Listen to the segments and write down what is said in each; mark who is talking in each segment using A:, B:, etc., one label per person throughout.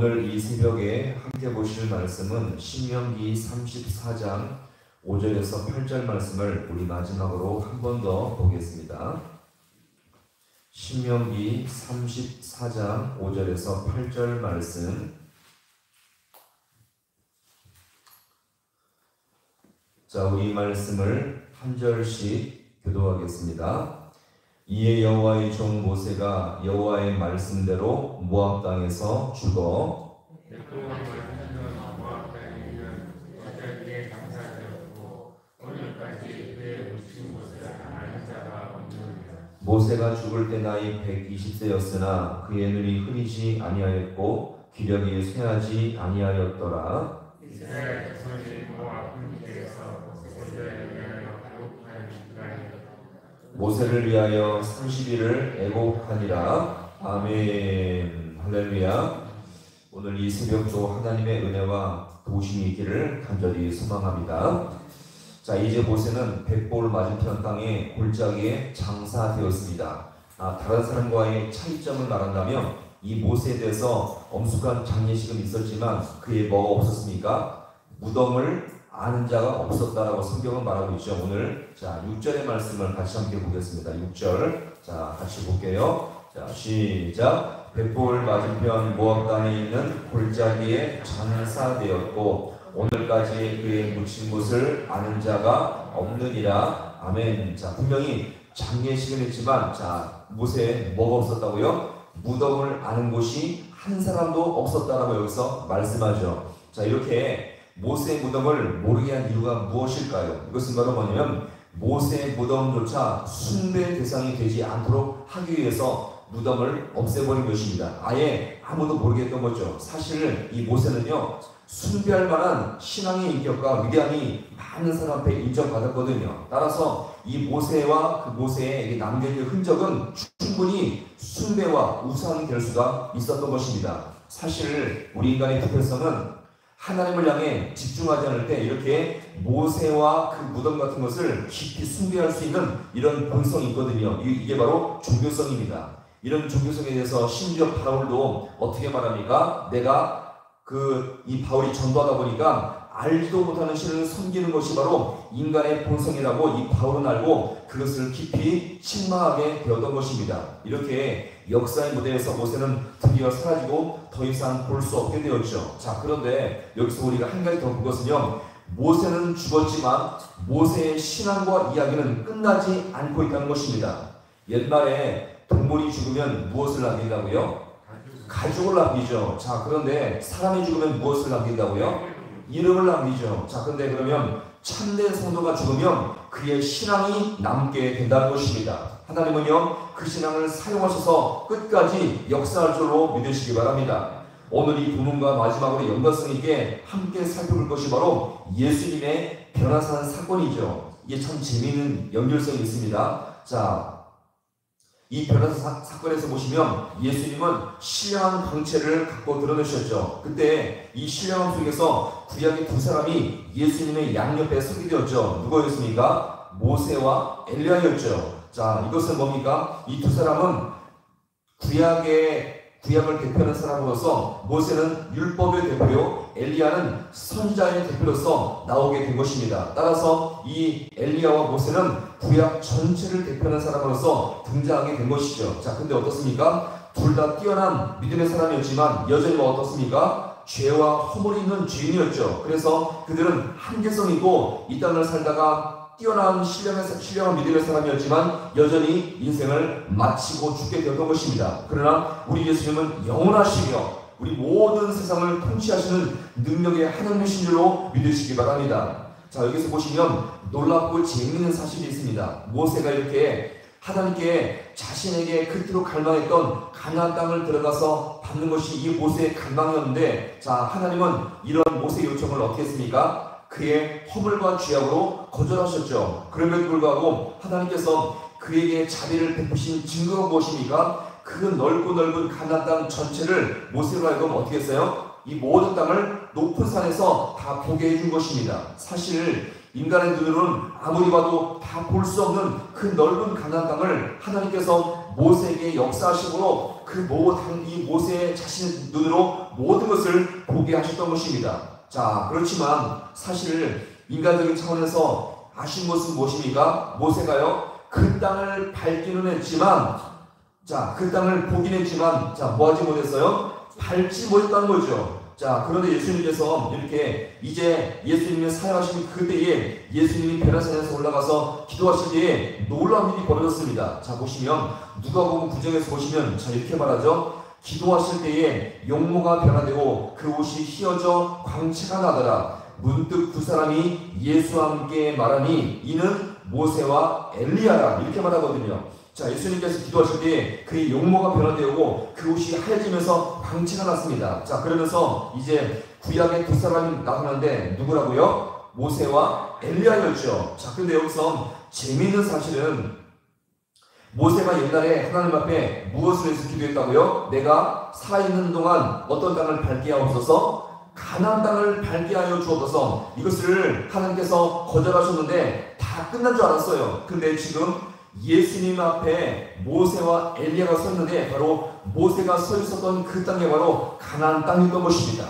A: 오늘 이 새벽에 함께 보실 말씀은 신명기 34장 5절에서 8절 말씀을 우리 마지막으로 한 번 더 보겠습니다. 신명기 34장 5절에서 8절 말씀. 자, 우리 말씀을 한 절씩 교도하겠습니다. 이에 여호와의 종 모세가 여호와의 말씀대로 모압 땅에서 죽어 모세가 죽을 때 나이 120세였으나 그의 눈이 흐리지 아니하였고 기력이 쇠하지 아니하였더라. 모세를 위하여 30일을 애곡하니라. 아멘. 할렐루야. 오늘 이 새벽도 하나님의 은혜와 도우심이 있기를 간절히 소망합니다. 자, 이제 모세는 백볼 맞은편 땅에 골짜기에 장사되었습니다. 다른 사람과의 차이점을 말한다면 이 모세에 대해서 엄숙한 장례식은 있었지만 그에 뭐가 없었습니까? 무덤을 아는 자가 없었다라고 성경은 말하고 있죠. 오늘 자 6절의 말씀을 같이 함께 보겠습니다. 6절 자 같이 볼게요. 자 시작. 백볼 맞은편 모압 땅에 있는 골짜기에 장사되었고 오늘까지 그의 묻힌 곳을 아는 자가 없느니라. 아멘. 자 분명히 장례식은 했지만 자 모세에 뭐가 없었다고요? 무덤을 아는 곳이 한 사람도 없었다라고 여기서 말씀하죠. 자 이렇게 모세의 무덤을 모르게 한 이유가 무엇일까요? 이것은 바로 뭐냐면 모세의 무덤조차 숭배 대상이 되지 않도록 하기 위해서 무덤을 없애버린 것입니다. 아예 아무도 모르게 했던 거죠. 사실 이 모세는요 숭배할 만한 신앙의 인격과 위대함이 많은 사람 앞에 인정받았거든요. 따라서 이 모세와 그 모세의 남겨진 흔적은 충분히 숭배와 우상이 될 수가 있었던 것입니다. 사실 우리 인간의 부패성은 하나님을 향해 집중하지 않을 때 이렇게 모세와 그 무덤 같은 것을 깊이 숭배할 수 있는 이런 본성이 있거든요. 이게 바로 종교성입니다. 이런 종교성에 대해서 심지어 바울도 어떻게 말합니까? 내가 이 바울이 전도하다 보니까 알지도 못하는 신을 섬기는 것이 바로 인간의 본성이라고 이 바울은 알고 그것을 깊이 실망하게 되었던 것입니다. 이렇게 역사의 무대에서 모세는 드디어 사라지고 더 이상 볼 수 없게 되었죠. 자, 그런데 여기서 우리가 한 가지 더 본 것은요. 모세는 죽었지만 모세의 신앙과 이야기는 끝나지 않고 있다는 것입니다. 옛말에 동물이 죽으면 무엇을 남긴다고요? 가죽을 남기죠. 자, 그런데 사람이 죽으면 무엇을 남긴다고요? 이름을 남기죠. 자, 근데 그러면 참된 성도가 죽으면 그의 신앙이 남게 된다는 것입니다. 하나님은요, 그 신앙을 사용하셔서 끝까지 역사할 줄로 믿으시기 바랍니다. 오늘 이 부문과 마지막으로 연관성 있게 함께 살펴볼 것이 바로 예수님의 변화산 사건이죠. 이게 참 재미있는 연결성이 있습니다. 자, 이 변화산 사건에서 보시면 예수님은 신령한 광채를 갖고 드러내셨죠. 그때 이 신령함 속에서 구약의 두 사람이 예수님의 양옆에 서게 되었죠. 누구였습니까? 모세와 엘리야였죠. 자, 이것은 뭡니까? 이 두 사람은 구약을 대표하는 사람으로서 모세는 율법의 대표요, 엘리야는 선지자의 대표로서 나오게 된 것입니다. 따라서 이 엘리야와 모세는 구약 전체를 대표하는 사람으로서 등장하게 된 것이죠. 자, 근데 어떻습니까? 둘 다 뛰어난 믿음의 사람이었지만 여전히 어떻습니까? 죄와 허물이 있는 죄인이었죠. 그래서 그들은 한계성이 있고 이 땅을 살다가 뛰어난 신령한 믿음의 사람이었지만 여전히 인생을 마치고 죽게 되었던 것입니다. 그러나 우리 예수님은 영원하시며 우리 모든 세상을 통치하시는 능력의 하나님이신 줄로 믿으시기 바랍니다. 자, 여기서 보시면 놀랍고 재미있는 사실이 있습니다. 모세가 이렇게 하나님께 자신에게 그토록 갈망했던 가나안 땅을 들어가서 받는 것이 이 모세의 갈망이었는데, 자, 하나님은 이런 모세의 요청을 어떻게 했습니까? 그의 허물과 죄악으로 거절하셨죠. 그럼에도 불구하고 하나님께서 그에게 자비를 베푸신 증거가 무엇입니까? 그 넓고 넓은 가나안 땅 전체를 모세로 하여금 어떻게 했어요? 이 모든 땅을 높은 산에서 다 보게 해준 것입니다. 사실 인간의 눈으로는 아무리 봐도 다 볼 수 없는 그 넓은 가나안 땅을 하나님께서 모세에게 역사하심으로 이 모세의 자신 눈으로 모든 것을 보게 하셨던 것입니다. 자, 그렇지만 사실 인간적인 차원에서 아쉬운 것은 무엇입니까? 모세가요, 그 땅을 밟기는 했지만, 자, 그 땅을 보긴 했지만, 자, 뭐 하지 못했어요? 밟지 못했다는 거죠. 자, 그런데 예수님께서 이렇게 이제 예수님이 사역하신 그때에 예수님이 베라산에서 올라가서 기도하실 때에 놀라운 일이 벌어졌습니다. 자, 보시면 누가복음 9장에서 보시면 자, 이렇게 말하죠. 기도하실 때에 용모가 변화되고 그 옷이 휘어져 광채가 나더라. 문득 두 사람이 예수와 함께 말하니 이는 모세와 엘리야라, 이렇게 말하거든요. 자, 예수님께서 기도하실 때 그의 용모가 변화되고 그 옷이 하얘지면서 광채가 났습니다. 자, 그러면서 이제 구약의 두 사람이 나타나는데 누구라고요? 모세와 엘리야였죠. 자, 근데 여기서 재미있는 사실은 모세가 옛날에 하나님 앞에 무엇을 해서 기도했다고요? 내가 살아있는 동안 어떤 땅을 밟게 하옵소서? 가나안 땅을 밟게 하여 주옵소서. 이것을 하나님께서 거절하셨는데 다 끝난 줄 알았어요. 근데 지금 예수님 앞에 모세와 엘리야가 서 있는데 바로 모세가 서 있었던 그 땅이 바로 가나안 땅이었던 것입니다.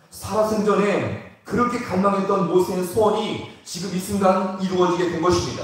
A: 살아생전에 그렇게 갈망했던 모세의 소원이 지금 이 순간 이루어지게 된 것입니다.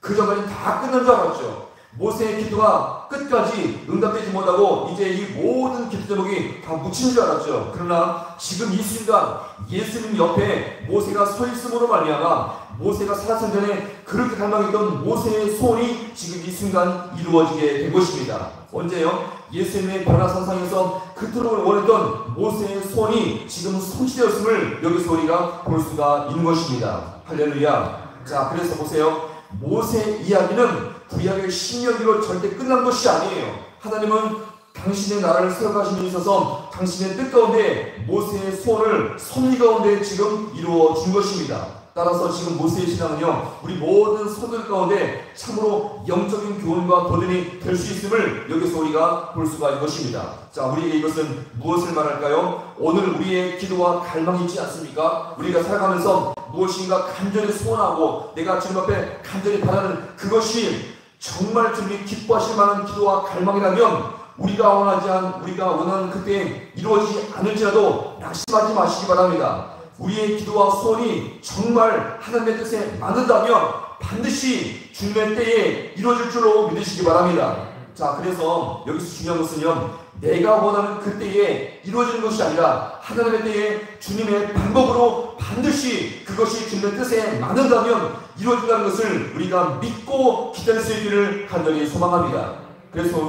A: 그 전까지 다 끝난 줄 알았죠. 모세의 기도가 끝까지 응답되지 못하고 이제 이 모든 기도 제목이 다 묻힌 줄 알았죠. 그러나 지금 이 순간 예수님 옆에 모세가 서 있음으로 말미암아 모세가 살아생전에 그렇게 갈망했던 모세의 소원이 지금 이 순간 이루어지게 된 것입니다. 언제요? 예수님의 변화산상에서 그토록 원했던 모세의 소원이 지금 성취되었음을 여기서 우리가 볼 수가 있는 것입니다. 할렐루야. 자, 그래서 보세요. 모세 이야기는 구약의 신명기로 절대 끝난 것이 아니에요. 하나님은 당신의 나라를 세워가신 데 있어서 당신의 뜻 가운데 모세의 소원을 섭리 가운데 지금 이루어 준 것입니다. 따라서 지금 모세의 신앙은요, 우리 모든 성도들 가운데 참으로 영적인 교훈과 도전이 될 수 있음을 여기서 우리가 볼 수가 있는 것입니다. 자, 우리에게 이것은 무엇을 말할까요? 오늘 우리의 기도와 갈망이 있지 않습니까? 우리가 살아가면서 무엇인가 간절히 소원하고 내가 주님 앞에 간절히 바라는 그것이 정말 주님이 기뻐하실 만한 기도와 갈망이라면 우리가 원하는 그때 이루어지지 않을지라도 낙심하지 마시기 바랍니다. 우리의 기도와 소원이 정말 하나님의 뜻에 맞는다면 반드시 주님의 때에 이루어질 줄로 믿으시기 바랍니다. 자, 그래서 여기서 중요한 것은요, 내가 원하는 그 때에 이루어지는 것이 아니라 하나님의 때에 주님의 방법으로 반드시 그것이 주님의 뜻에 맞는다면 이루어진다는 것을 우리가 믿고 기다릴 수 있기를 간절히 소망합니다. 그래서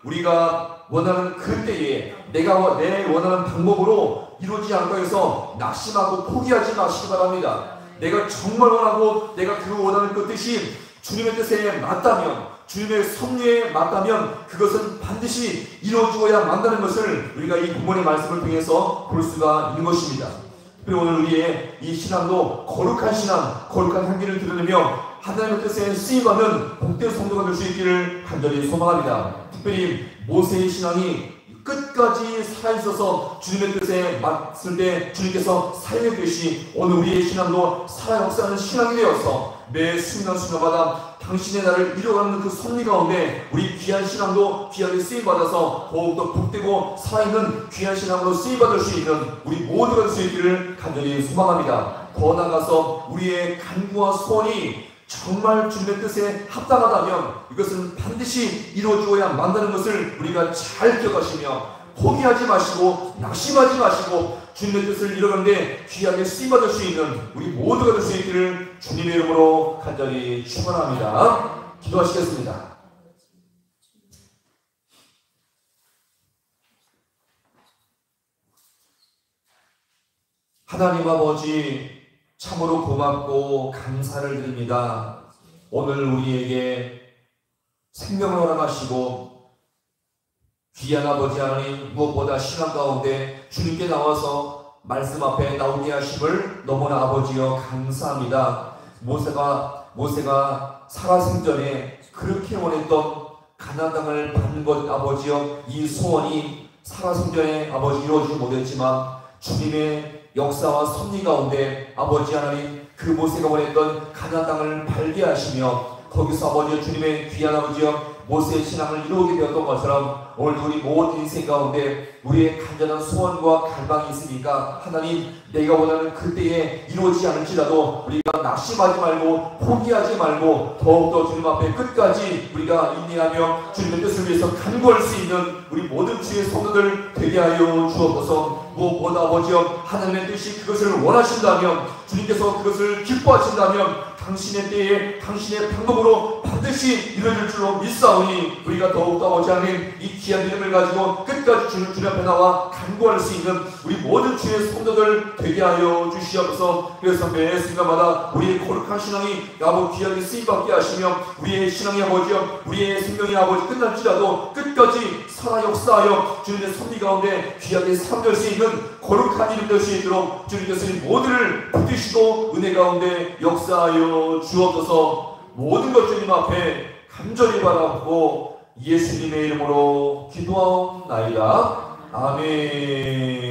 A: 우리가 원하는 그 때에 내 원하는 방법으로 이루어지지 않을까 해서 낙심하고 포기하지 마시기 바랍니다. 내가 정말 원하고 내가 그 원하는 그 뜻이 주님의 뜻에 맞다면, 주님의 섭리에 맞다면 그것은 반드시 이루어주어야 만다는 것을 우리가 이 본문의 말씀을 통해서 볼 수가 있는 것입니다. 그리고 오늘 우리의 이 신앙도 거룩한 신앙, 거룩한 향기를 드러내며 하나님의 뜻에 쓰임받는 복된 성도가 될 수 있기를 간절히 소망합니다. 특별히 모세의 신앙이 끝까지 살아있어서 주님의 뜻에 맞을 때 주님께서 사용했듯이 오늘 우리의 신앙도 살아 역사하는 신앙이 되어서 매 순간순간마다 당신의 나를 이뤄가는 그 섭리 가운데 우리 귀한 신앙도 귀하게 쓰임받아서 더욱더 복되고 살아있는 귀한 신앙으로 쓰임받을 수 있는 우리 모두가 될 수 있기를 간절히 소망합니다. 더 나아가서 우리의 간구와 소원이 정말 주님의 뜻에 합당하다면 이것은 반드시 이루어주어야 만다는 것을 우리가 잘 기억하시며 포기하지 마시고 낙심하지 마시고 주님의 뜻을 이루는데 귀하게 쓰임받을 수 있는 우리 모두가 될 수 있기를 주님의 이름으로 간절히 축원합니다. 기도하시겠습니다. 하나님 아버지, 참으로 고맙고 감사를 드립니다. 오늘 우리에게 생명을 허락하시고 귀한 아버지 하나님, 무엇보다 신앙 가운데 주님께 나와서 말씀 앞에 나오게 하심을 너무나 아버지여 감사합니다. 모세가 살아생전에 그렇게 원했던 가나안 땅을 받는 것 아버지여, 이 소원이 살아생전에 아버지 이루어지지 못했지만 주님의 역사와 섭리 가운데 아버지 하나님, 그 모세가 원했던 가나안 땅을 발견하시며 거기서 아버지여 주님의 귀한 아버지여 모세의 신앙을 이루게 되었던 것처럼 오늘도 우리 모든 인생 가운데 우리의 간절한 소원과 갈망이 있으니까 하나님, 내가 원하는 그때에 이루어지지 않을지라도 우리가 낙심하지 말고 포기하지 말고 더욱더 주님 앞에 끝까지 우리가 인내하며 주님의 뜻을 위해서 간구할 수 있는 우리 모든 주의 성도들 되게 하여 주옵소서. 무엇보다 아버지여, 하나님의 뜻이 그것을 원하신다면, 주님께서 그것을 기뻐하신다면 당신의 때에 당신의 방법으로 반드시 이루어질 줄로 믿사오니 우리가 더욱더 아버지 하나님, 이 귀한 이름을 가지고 끝까지 주님 앞에 나와 간구할 수 있는 우리 모든 주의 성도들 되게 하여 주시옵소서. 그래서 매 순간마다 우리의 거룩한 신앙이 아버지 귀하게 쓰임받게 하시며 우리의 신앙이 아버지여, 우리의 생명이 아버지 끝날지라도 끝까지 살아 역사하여 주님의 섭리 가운데 귀하게 삼될 수 있는 거룩한 이름 될 수 있도록 주님께서 이 모두를 붙드시고 은혜 가운데 역사하여 주옵소서. 모든 것 주님 앞에 간절히 바라보고 예수님의 이름으로 기도하옵나이다. 아멘.